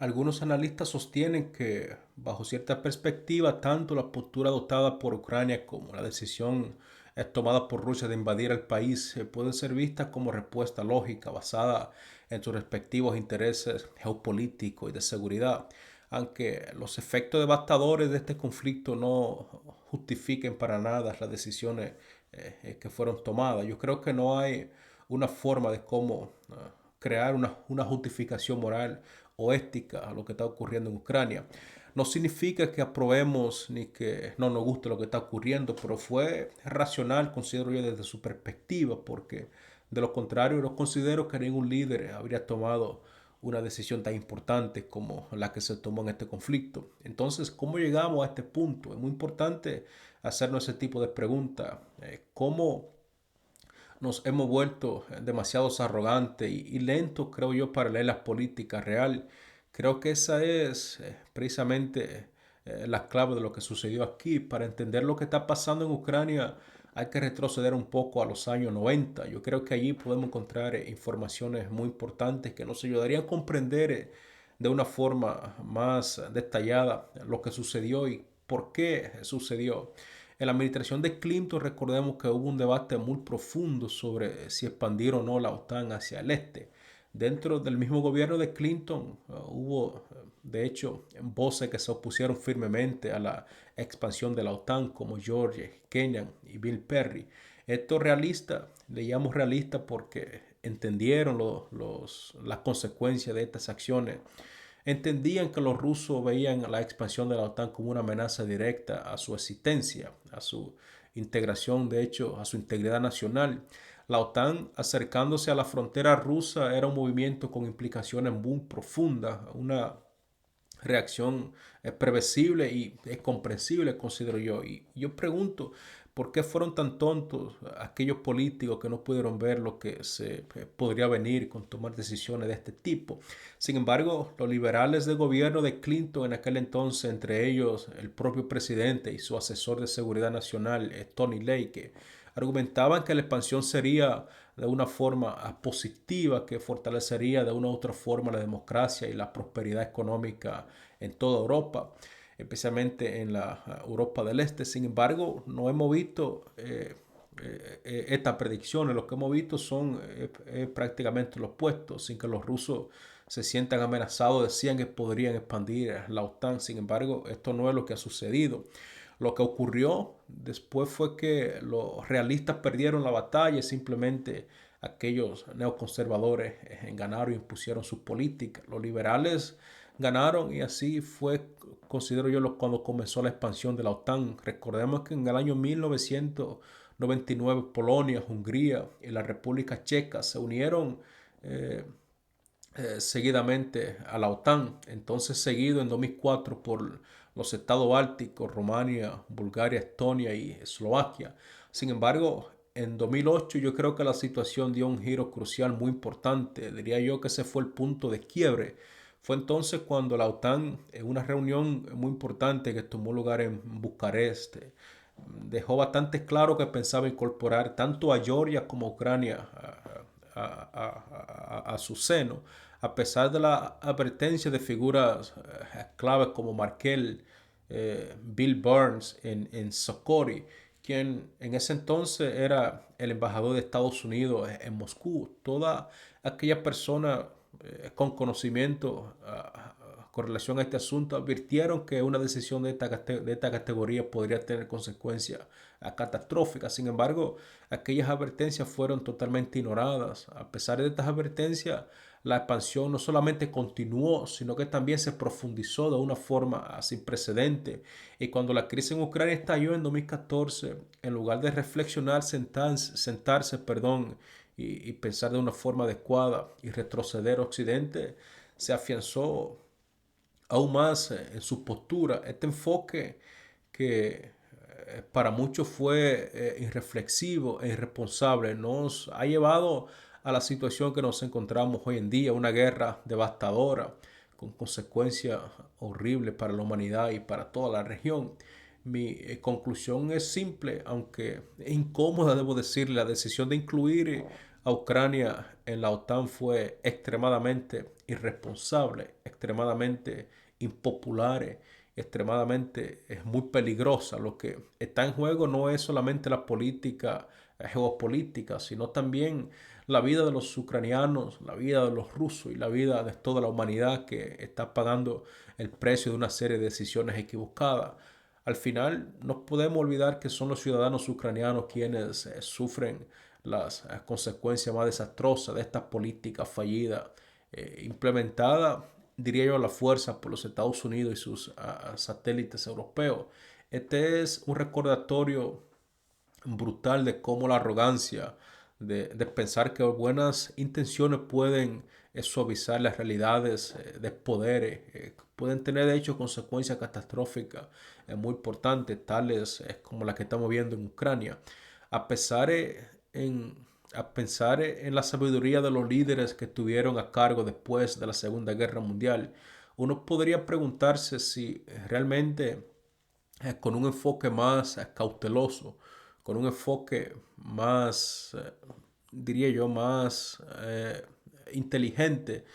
Algunos analistas sostienen que, bajo cierta perspectiva, tanto la postura adoptada por Ucrania como la decisión tomada por Rusia de invadir el país pueden ser vistas como respuesta lógica basada en sus respectivos intereses geopolíticos y de seguridad, aunque los efectos devastadores de este conflicto no justifiquen para nada las decisiones que fueron tomadas. Yo creo que no hay una forma de cómo crear una justificación moral o ética a lo que está ocurriendo en Ucrania. No significa que aprobemos ni que no nos guste lo que está ocurriendo, pero fue racional, considero yo, desde su perspectiva, porque de lo contrario, no considero que ningún líder habría tomado una decisión tan importante como la que se tomó en este conflicto. Entonces, ¿cómo llegamos a este punto? Es muy importante hacernos ese tipo de preguntas. ¿Cómo nos hemos vuelto demasiado arrogantes y lentos, creo yo, para leer las políticas real? Creo que esa es precisamente la clave de lo que sucedió aquí. Para entender lo que está pasando en Ucrania hay que retroceder un poco a los años 90. Yo creo que allí podemos encontrar informaciones muy importantes que nos ayudarían a comprender de una forma más detallada lo que sucedió y por qué sucedió. En la administración de Clinton recordemos que hubo un debate muy profundo sobre si expandir o no la OTAN hacia el este. Dentro del mismo gobierno de Clinton hubo, de hecho, voces que se opusieron firmemente a la expansión de la OTAN, como George Kennan y Bill Perry. Estos realistas, le llamo realistas porque entendieron las consecuencias de estas acciones. Entendían que los rusos veían la expansión de la OTAN como una amenaza directa a su existencia, a su integración, de hecho, a su integridad nacional. La OTAN, acercándose a la frontera rusa, era un movimiento con implicaciones muy profundas, una reacción previsible y es comprensible, considero yo. Y yo pregunto, ¿por qué fueron tan tontos aquellos políticos que no pudieron ver lo que se podría venir con tomar decisiones de este tipo? Sin embargo, los liberales del gobierno de Clinton en aquel entonces, entre ellos el propio presidente y su asesor de seguridad nacional, Tony Lake, argumentaban que la expansión sería de una forma positiva que fortalecería de una u otra forma la democracia y la prosperidad económica en toda Europa, especialmente en la Europa del Este. Sin embargo, no hemos visto estas predicciones. Lo que hemos visto son prácticamente los opuestos, sin que los rusos se sientan amenazados, decían que podrían expandir la OTAN. Sin embargo, esto no es lo que ha sucedido. Lo que ocurrió después fue que los realistas perdieron la batalla y simplemente aquellos neoconservadores ganaron y impusieron sus políticas. Los liberales ganaron y así fue, considero yo, cuando comenzó la expansión de la OTAN. Recordemos que en el año 1999 Polonia, Hungría y la República Checa se unieron eh, seguidamente a la OTAN. Entonces seguido en 2004 por los estados bálticos, Rumania, Bulgaria, Estonia y Eslovaquia. Sin embargo, en 2008 yo creo que la situación dio un giro crucial muy importante. Diría yo que ese fue el punto de quiebre. Fue entonces cuando la OTAN, en una reunión muy importante que tomó lugar en Bucarest, dejó bastante claro que pensaba incorporar tanto a Georgia como a Ucrania a su seno, a pesar de la advertencia de figuras claves como Markel, Bill Burns en Socorro, quien en ese entonces era el embajador de Estados Unidos en Moscú. Toda aquella persona con conocimiento con relación a este asunto advirtieron que una decisión de esta categoría podría tener consecuencias catastróficas. Sin embargo, aquellas advertencias fueron totalmente ignoradas. A pesar de estas advertencias, la expansión no solamente continuó, sino que también se profundizó de una forma sin precedente. Y cuando la crisis en Ucrania estalló en 2014, en lugar de reflexionar, sentarse, perdón, y pensar de una forma adecuada y retroceder a Occidente, se afianzó aún más en su postura. Este enfoque que para muchos fue irreflexivo e irresponsable nos ha llevado a la situación que nos encontramos hoy en día, una guerra devastadora con consecuencias horribles para la humanidad y para toda la región. Mi conclusión es simple, aunque incómoda, debo decir, la decisión de incluir a Ucrania en la OTAN fue extremadamente irresponsable, extremadamente impopular, extremadamente muy peligrosa. Lo que está en juego no es solamente la política geopolítica, sino también la vida de los ucranianos, la vida de los rusos y la vida de toda la humanidad que está pagando el precio de una serie de decisiones equivocadas. Al final, no podemos olvidar que son los ciudadanos ucranianos quienes sufren las consecuencias más desastrosas de esta política fallida implementada, diría yo, a la fuerza por los Estados Unidos y sus satélites europeos. Este es un recordatorio brutal de cómo la arrogancia de pensar que buenas intenciones pueden suavizar las realidades de poder, pueden tener de hecho consecuencias catastróficas muy importantes, tales como las que estamos viendo en Ucrania. A pesar en, a pensar en la sabiduría de los líderes que estuvieron a cargo después de la Segunda Guerra Mundial, uno podría preguntarse si realmente con un enfoque más cauteloso, con un enfoque más, diría yo, más inteligente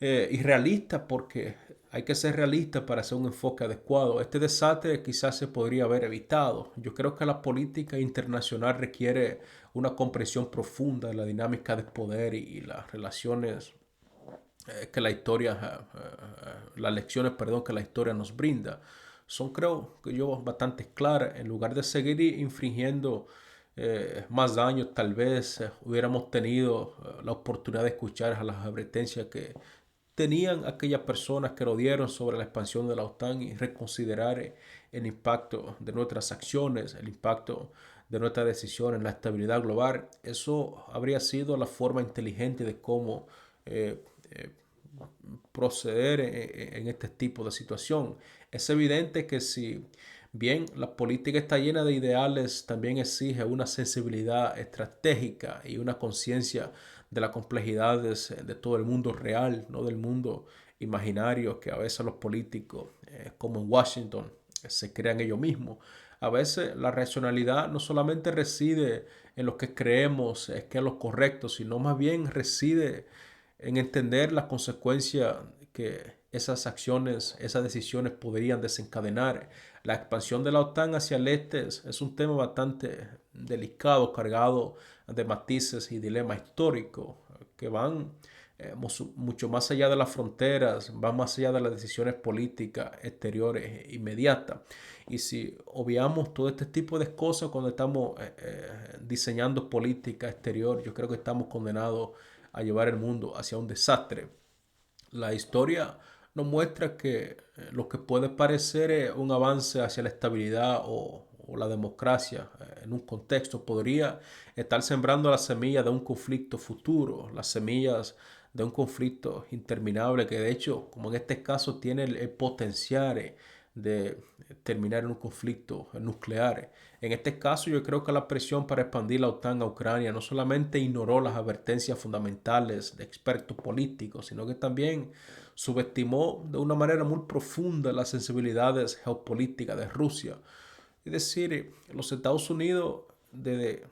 y realista, porque hay que ser realista para hacer un enfoque adecuado. Este desastre quizás se podría haber evitado. Yo creo que la política internacional requiere una comprensión profunda de la dinámica de poder y las relaciones que la historia, las lecciones, perdón, que la historia nos brinda. Son, creo que yo, bastante claras. En lugar de seguir infringiendo más daños, tal vez hubiéramos tenido la oportunidad de escuchar a las advertencias que tenían aquellas personas que lo dieron sobre la expansión de la OTAN y reconsiderar el impacto de nuestras acciones, el impacto de nuestras decisiones en la estabilidad global. Eso habría sido la forma inteligente de cómo eh, eh, proceder en este tipo de situación. Es evidente que si bien la política está llena de ideales, también exige una sensibilidad estratégica y una conciencia de las complejidades de todo el mundo real, no del mundo imaginario que a veces los políticos, como en Washington, se crean ellos mismos. A veces la racionalidad no solamente reside en lo que creemos que es lo correcto, sino más bien reside en entender las consecuencias que esas acciones, esas decisiones podrían desencadenar. La expansión de la OTAN hacia el este es un tema bastante delicado, cargado de matices y dilemas históricos que van mucho más allá de las fronteras, van más allá de las decisiones políticas exteriores inmediatas. Y si obviamos todo este tipo de cosas cuando estamos diseñando política exterior, yo creo que estamos condenados a llevar el mundo hacia un desastre. La historia nos muestra que lo que puede parecer un avance hacia la estabilidad o la democracia en un contexto podría estar sembrando las semillas de un conflicto futuro, las semillas de un conflicto interminable que de hecho, como en este caso, tiene el potencial de terminar en un conflicto nuclear. En este caso, yo creo que la presión para expandir la OTAN a Ucrania no solamente ignoró las advertencias fundamentales de expertos políticos, sino que también subestimó de una manera muy profunda las sensibilidades geopolíticas de Rusia. Es decir, los Estados Unidos, desde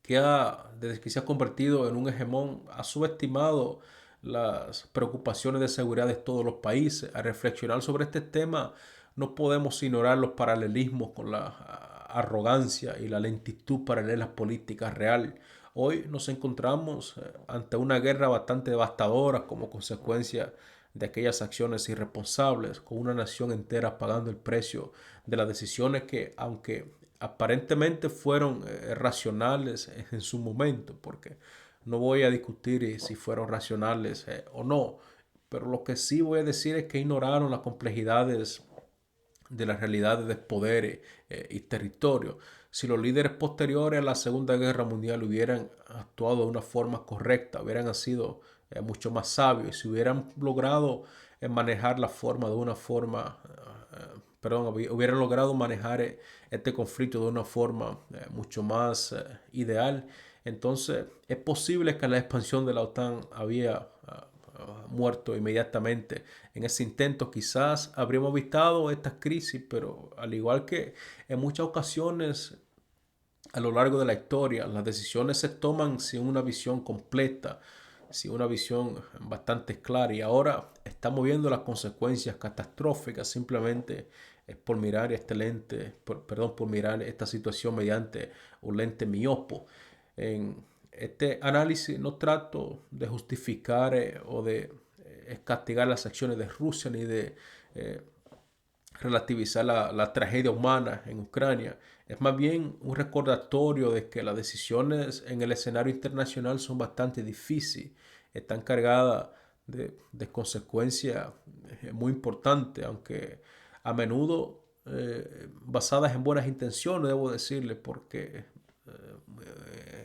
que se ha convertido en un hegemón, ha subestimado las preocupaciones de seguridad de todos los países. Al reflexionar sobre este tema, no podemos ignorar los paralelismos con la arrogancia y la lentitud paralela política real. Hoy nos encontramos ante una guerra bastante devastadora como consecuencia de aquellas acciones irresponsables, con una nación entera pagando el precio de las decisiones que, aunque aparentemente fueron racionales en su momento, porque no voy a discutir si fueron racionales o no, pero lo que sí voy a decir es que ignoraron las complejidades de las realidades de poder y territorio. Si los líderes posteriores a la Segunda Guerra Mundial hubieran actuado de una forma correcta, hubieran sido mucho más sabios, si hubieran logrado manejar la forma de una forma, perdón, hubieran logrado manejar este conflicto de una forma mucho más ideal, entonces es posible que la expansión de la OTAN había muerto inmediatamente en ese intento. Quizás habríamos evitado estas crisis, pero al igual que en muchas ocasiones a lo largo de la historia. Las decisiones se toman sin una visión completa, sin una visión bastante clara. Y ahora estamos viendo las consecuencias catastróficas simplemente por mirar por mirar esta situación mediante un lente miopo. En este análisis no trato de justificar o de castigar las acciones de Rusia ni de eh, relativizar la tragedia humana en Ucrania. Es más bien un recordatorio de que las decisiones en el escenario internacional son bastante difíciles, están cargadas de consecuencias muy importantes, aunque a menudo basadas en buenas intenciones, debo decirle, porque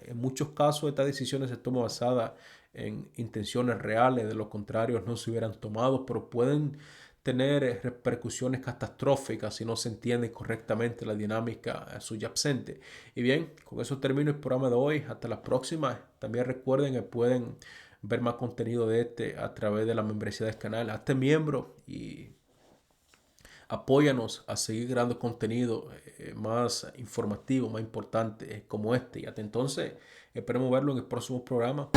en muchos casos estas decisiones se toman basadas en intenciones reales, de lo contrario no se hubieran tomado, pero pueden tener repercusiones catastróficas si no se entiende correctamente la dinámica subyacente. Y bien, con eso termino el programa de hoy. Hasta la próxima. También recuerden que pueden ver más contenido de este a través de la membresía del canal. Hazte miembro y apóyanos a seguir creando contenido más informativo, más importante como este. Y hasta entonces, esperemos verlo en el próximo programa.